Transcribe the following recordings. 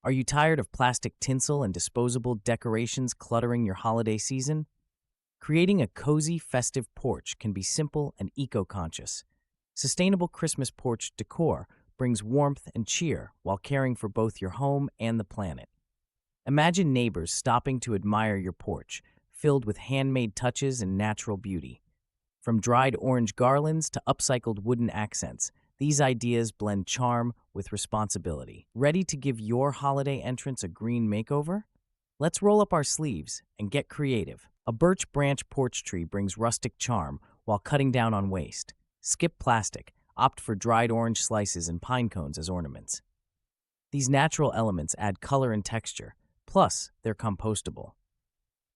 Are you tired of plastic tinsel and disposable decorations cluttering your holiday season? Creating a cozy, festive porch can be simple and eco-conscious. Sustainable Christmas porch decor brings warmth and cheer while caring for both your home and the planet. Imagine neighbors stopping to admire your porch, filled with handmade touches and natural beauty. From dried orange garlands to upcycled wooden accents, these ideas blend charm with responsibility. Ready to give your holiday entrance a green makeover? Let's roll up our sleeves and get creative. A birch branch porch tree brings rustic charm while cutting down on waste. Skip plastic, opt for dried orange slices and pine cones as ornaments. These natural elements add color and texture, plus they're compostable.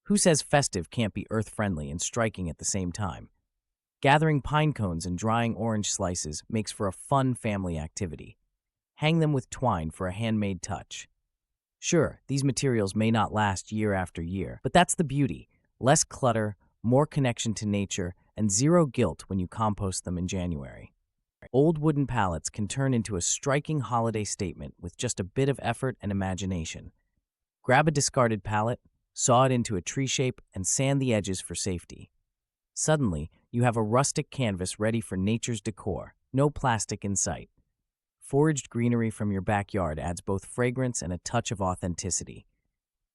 Who says festive can't be earth-friendly and striking at the same time? Gathering pine cones and drying orange slices makes for a fun family activity. Hang them with twine for a handmade touch. Sure, these materials may not last year after year, but that's the beauty. Less clutter, more connection to nature, and zero guilt when you compost them in January. Old wooden pallets can turn into a striking holiday statement with just a bit of effort and imagination. Grab a discarded pallet, saw it into a tree shape, and sand the edges for safety. Suddenly, you have a rustic canvas ready for nature's decor, no plastic in sight. Foraged greenery from your backyard adds both fragrance and a touch of authenticity.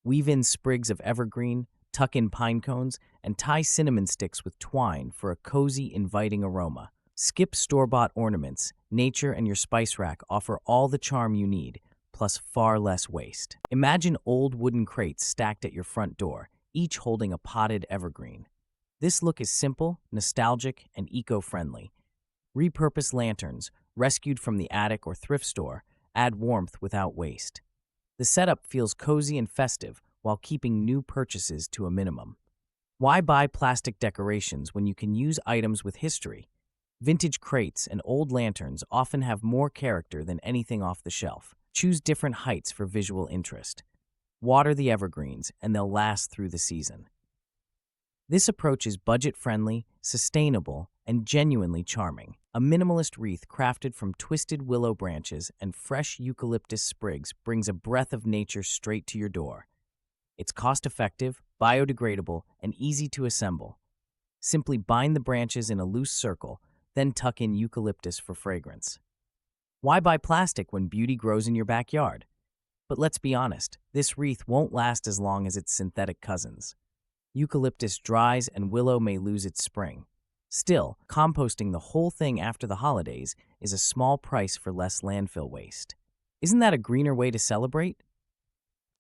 Weave in sprigs of evergreen, tuck in pine cones, and tie cinnamon sticks with twine for a cozy, inviting aroma. Skip store-bought ornaments. Nature and your spice rack offer all the charm you need, plus far less waste. Imagine old wooden crates stacked at your front door, each holding a potted evergreen. This look is simple, nostalgic, and eco-friendly. Repurposed lanterns, rescued from the attic or thrift store, add warmth without waste. The setup feels cozy and festive while keeping new purchases to a minimum. Why buy plastic decorations when you can use items with history? Vintage crates and old lanterns often have more character than anything off the shelf. Choose different heights for visual interest. Water the evergreens, and they'll last through the season. This approach is budget-friendly, sustainable, and genuinely charming. A minimalist wreath crafted from twisted willow branches and fresh eucalyptus sprigs brings a breath of nature straight to your door. It's cost-effective, biodegradable, and easy to assemble. Simply bind the branches in a loose circle, then tuck in eucalyptus for fragrance. Why buy plastic when beauty grows in your backyard? But let's be honest, this wreath won't last as long as its synthetic cousins. Eucalyptus dries and willow may lose its spring. Still, composting the whole thing after the holidays is a small price for less landfill waste. Isn't that a greener way to celebrate?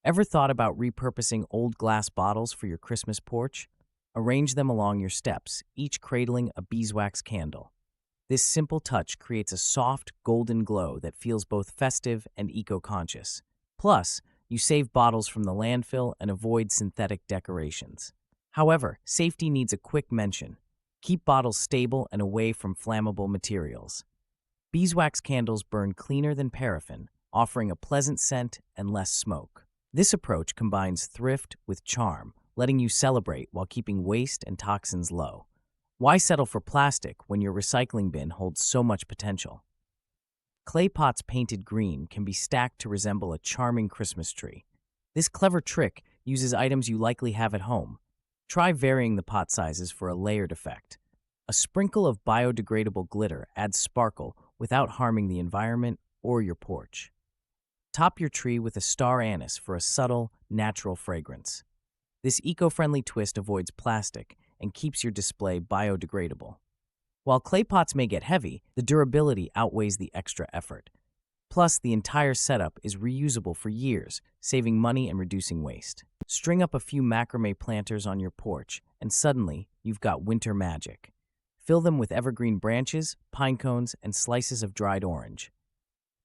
Ever thought about repurposing old glass bottles for your Christmas porch? Arrange them along your steps, each cradling a beeswax candle. This simple touch creates a soft, golden glow that feels both festive and eco-conscious. Plus, you save bottles from the landfill and avoid synthetic decorations. However, safety needs a quick mention. Keep bottles stable and away from flammable materials. Beeswax candles burn cleaner than paraffin, offering a pleasant scent and less smoke. This approach combines thrift with charm, letting you celebrate while keeping waste and toxins low. Why settle for plastic when your recycling bin holds so much potential? Clay pots painted green can be stacked to resemble a charming Christmas tree. This clever trick uses items you likely have at home. Try varying the pot sizes for a layered effect. A sprinkle of biodegradable glitter adds sparkle without harming the environment or your porch. Top your tree with a star anise for a subtle, natural fragrance. This eco-friendly twist avoids plastic and keeps your display biodegradable. While clay pots may get heavy, the durability outweighs the extra effort. Plus, the entire setup is reusable for years, saving money and reducing waste. String up a few macrame planters on your porch, and suddenly, you've got winter magic. Fill them with evergreen branches, pine cones, and slices of dried orange.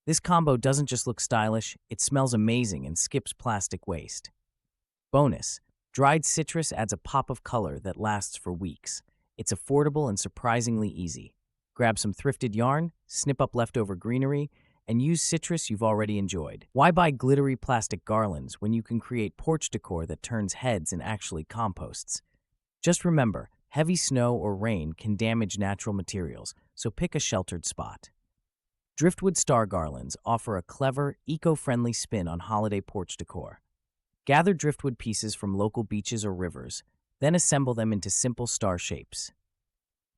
This combo doesn't just look stylish, it smells amazing and skips plastic waste. Bonus, dried citrus adds a pop of color that lasts for weeks. It's affordable and surprisingly easy. Grab some thrifted yarn, snip up leftover greenery, and use citrus you've already enjoyed. Why buy glittery plastic garlands when you can create porch decor that turns heads and actually composts? Just remember, heavy snow or rain can damage natural materials, so pick a sheltered spot. Driftwood star garlands offer a clever, eco-friendly spin on holiday porch decor. Gather driftwood pieces from local beaches or rivers, then assemble them into simple star shapes.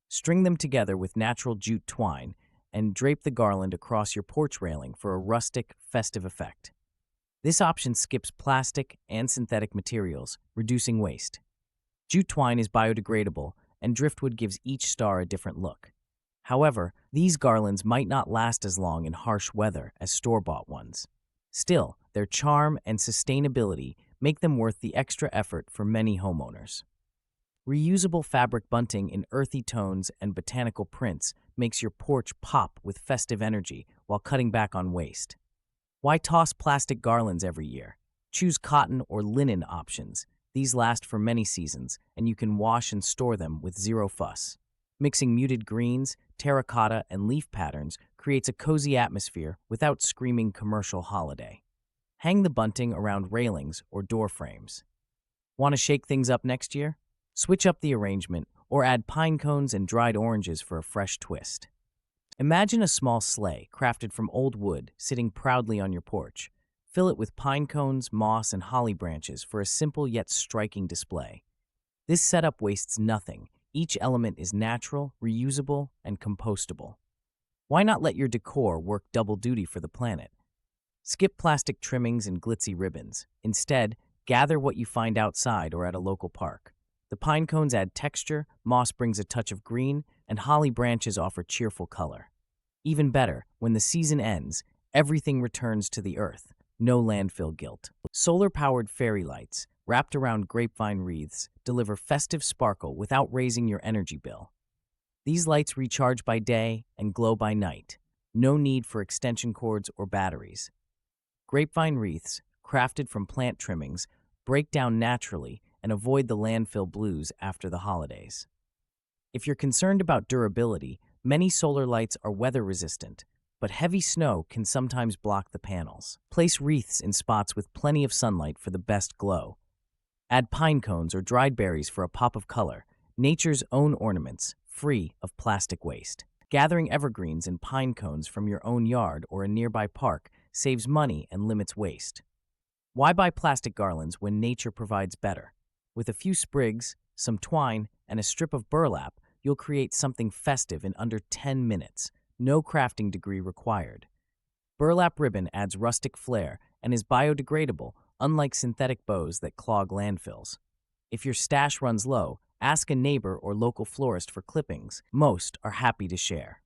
String them together with natural jute twine and drape the garland across your porch railing for a rustic, festive effect. This option skips plastic and synthetic materials, reducing waste. Jute twine is biodegradable, and driftwood gives each star a different look. However, these garlands might not last as long in harsh weather as store-bought ones. Still, their charm and sustainability make them worth the extra effort for many homeowners. Reusable fabric bunting in earthy tones and botanical prints makes your porch pop with festive energy while cutting back on waste. Why toss plastic garlands every year? Choose cotton or linen options. These last for many seasons, and you can wash and store them with zero fuss. Mixing muted greens, terracotta, and leaf patterns creates a cozy atmosphere without screaming commercial holiday. Hang the bunting around railings or door frames. Want to shake things up next year? Switch up the arrangement or add pine cones and dried oranges for a fresh twist. Imagine a small sleigh crafted from old wood sitting proudly on your porch. Fill it with pine cones, moss, and holly branches for a simple yet striking display. This setup wastes nothing. Each element is natural, reusable, and compostable. Why not let your decor work double duty for the planet? Skip plastic trimmings and glitzy ribbons. Instead, gather what you find outside or at a local park. The pine cones add texture, moss brings a touch of green, and holly branches offer cheerful color. Even better, when the season ends, everything returns to the earth. No landfill guilt. Solar-powered fairy lights, wrapped around grapevine wreaths, deliver festive sparkle without raising your energy bill. These lights recharge by day and glow by night. No need for extension cords or batteries. Grapevine wreaths, crafted from plant trimmings, break down naturally and avoid the landfill blues after the holidays. If you're concerned about durability, many solar lights are weather-resistant, but heavy snow can sometimes block the panels. Place wreaths in spots with plenty of sunlight for the best glow. Add pine cones or dried berries for a pop of color, nature's own ornaments, free of plastic waste. Gathering evergreens and pine cones from your own yard or a nearby park saves money and limits waste. Why buy plastic garlands when nature provides better? With a few sprigs, some twine, and a strip of burlap, you'll create something festive in under 10 minutes. No crafting degree required. Burlap ribbon adds rustic flair and is biodegradable, unlike synthetic bows that clog landfills. If your stash runs low, ask a neighbor or local florist for clippings. Most are happy to share.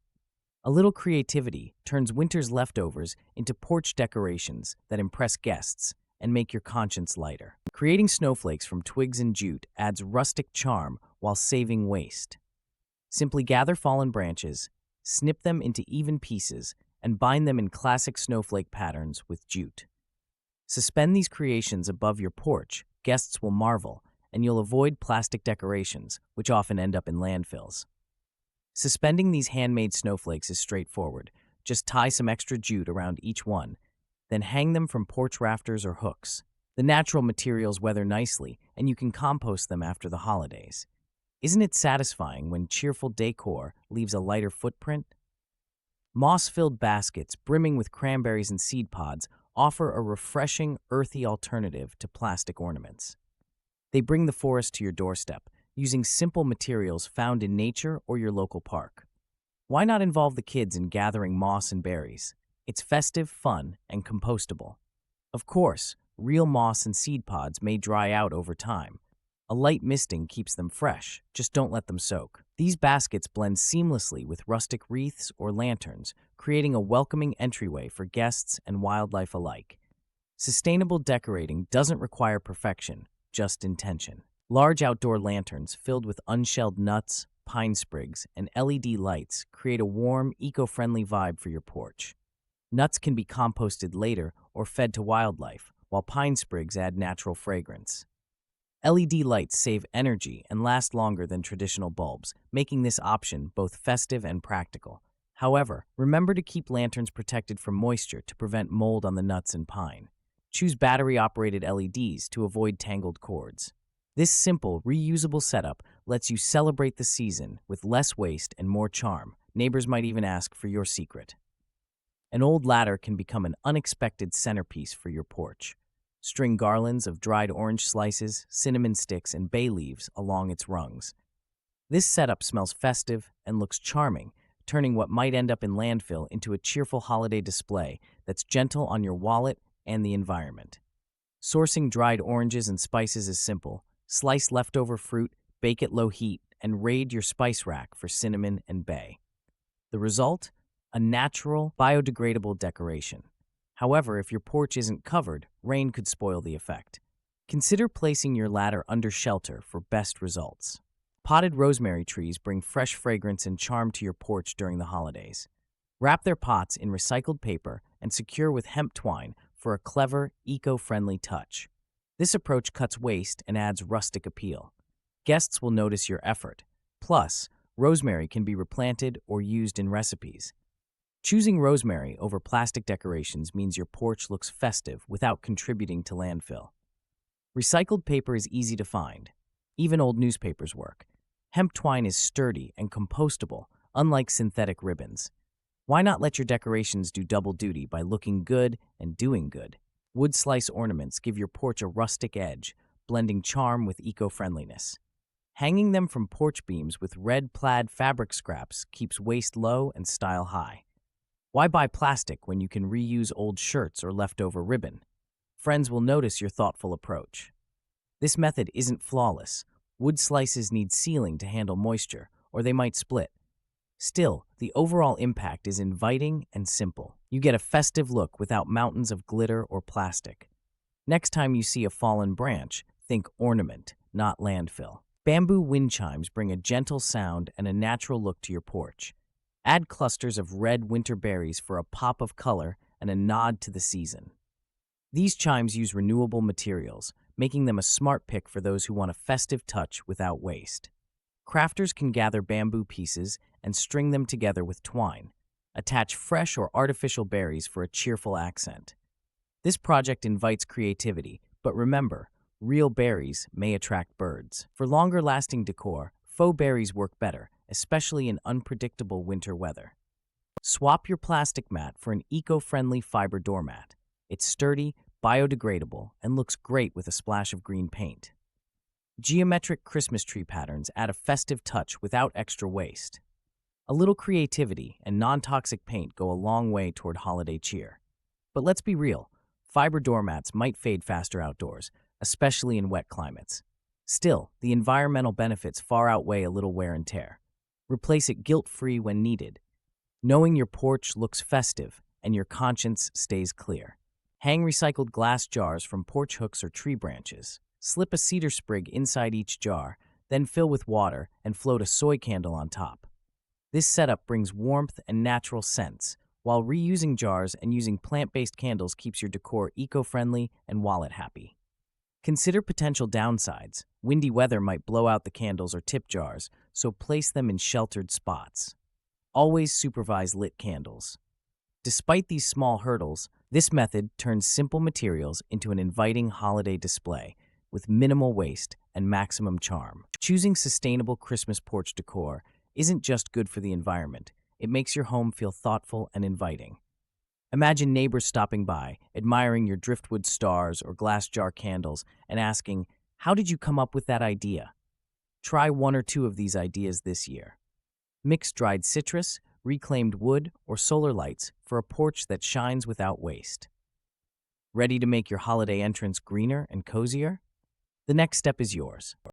A little creativity turns winter's leftovers into porch decorations that impress guests and make your conscience lighter. Creating snowflakes from twigs and jute adds rustic charm while saving waste. Simply gather fallen branches, snip them into even pieces, and bind them in classic snowflake patterns with jute. Suspend these creations above your porch, guests will marvel, and you'll avoid plastic decorations, which often end up in landfills. Suspending these handmade snowflakes is straightforward. Just tie some extra jute around each one, then hang them from porch rafters or hooks. The natural materials weather nicely, and you can compost them after the holidays. Isn't it satisfying when cheerful decor leaves a lighter footprint? Moss-filled baskets brimming with cranberries and seed pods offer a refreshing, earthy alternative to plastic ornaments. They bring the forest to your doorstep, using simple materials found in nature or your local park. Why not involve the kids in gathering moss and berries? It's festive, fun, and compostable. Of course, real moss and seed pods may dry out over time. A light misting keeps them fresh, just don't let them soak. These baskets blend seamlessly with rustic wreaths or lanterns, creating a welcoming entryway for guests and wildlife alike. Sustainable decorating doesn't require perfection, just intention. Large outdoor lanterns filled with unshelled nuts, pine sprigs, and LED lights create a warm, eco-friendly vibe for your porch. Nuts can be composted later or fed to wildlife, while pine sprigs add natural fragrance. LED lights save energy and last longer than traditional bulbs, making this option both festive and practical. However, remember to keep lanterns protected from moisture to prevent mold on the nuts and pine. Choose battery-operated LEDs to avoid tangled cords. This simple, reusable setup lets you celebrate the season with less waste and more charm. Neighbors might even ask for your secret. An old ladder can become an unexpected centerpiece for your porch. String garlands of dried orange slices, cinnamon sticks, and bay leaves along its rungs. This setup smells festive and looks charming, turning what might end up in landfill into a cheerful holiday display that's gentle on your wallet and the environment. Sourcing dried oranges and spices is simple. Slice leftover fruit, bake at low heat, and raid your spice rack for cinnamon and bay. The result? A natural, biodegradable decoration. However, if your porch isn't covered, rain could spoil the effect. Consider placing your ladder under shelter for best results. Potted rosemary trees bring fresh fragrance and charm to your porch during the holidays. Wrap their pots in recycled paper and secure with hemp twine for a clever, eco-friendly touch. This approach cuts waste and adds rustic appeal. Guests will notice your effort. Plus, rosemary can be replanted or used in recipes. Choosing rosemary over plastic decorations means your porch looks festive without contributing to landfill. Recycled paper is easy to find. Even old newspapers work. Hemp twine is sturdy and compostable, unlike synthetic ribbons. Why not let your decorations do double duty by looking good and doing good? Wood slice ornaments give your porch a rustic edge, blending charm with eco-friendliness. Hanging them from porch beams with red plaid fabric scraps keeps waste low and style high. Why buy plastic when you can reuse old shirts or leftover ribbon? Friends will notice your thoughtful approach. This method isn't flawless. Wood slices need sealing to handle moisture, or they might split. Still, the overall impact is inviting and simple. You get a festive look without mountains of glitter or plastic. Next time you see a fallen branch, think ornament, not landfill. Bamboo wind chimes bring a gentle sound and a natural look to your porch. Add clusters of red winter berries for a pop of color and a nod to the season. These chimes use renewable materials, making them a smart pick for those who want a festive touch without waste. Crafters can gather bamboo pieces and string them together with twine. Attach fresh or artificial berries for a cheerful accent. This project invites creativity, but remember, real berries may attract birds. For longer-lasting decor, faux berries work better, especially in unpredictable winter weather. Swap your plastic mat for an eco-friendly fiber doormat. It's sturdy, biodegradable, and looks great with a splash of green paint. Geometric Christmas tree patterns add a festive touch without extra waste. A little creativity and non-toxic paint go a long way toward holiday cheer. But let's be real, fiber doormats might fade faster outdoors, especially in wet climates. Still, the environmental benefits far outweigh a little wear and tear. Replace it guilt-free when needed. Knowing your porch looks festive and your conscience stays clear. Hang recycled glass jars from porch hooks or tree branches. Slip a cedar sprig inside each jar, then fill with water and float a soy candle on top. This setup brings warmth and natural scents, while reusing jars and using plant-based candles keeps your decor eco-friendly and wallet-happy. Consider potential downsides. Windy weather might blow out the candles or tip jars, so place them in sheltered spots. Always supervise lit candles. Despite these small hurdles, this method turns simple materials into an inviting holiday display with minimal waste and maximum charm. Choosing sustainable Christmas porch decor isn't just good for the environment, it makes your home feel thoughtful and inviting. Imagine neighbors stopping by, admiring your driftwood stars or glass jar candles, and asking, "How did you come up with that idea?" Try one or two of these ideas this year. Mix dried citrus, reclaimed wood, or solar lights for a porch that shines without waste. Ready to make your holiday entrance greener and cozier? The next step is yours.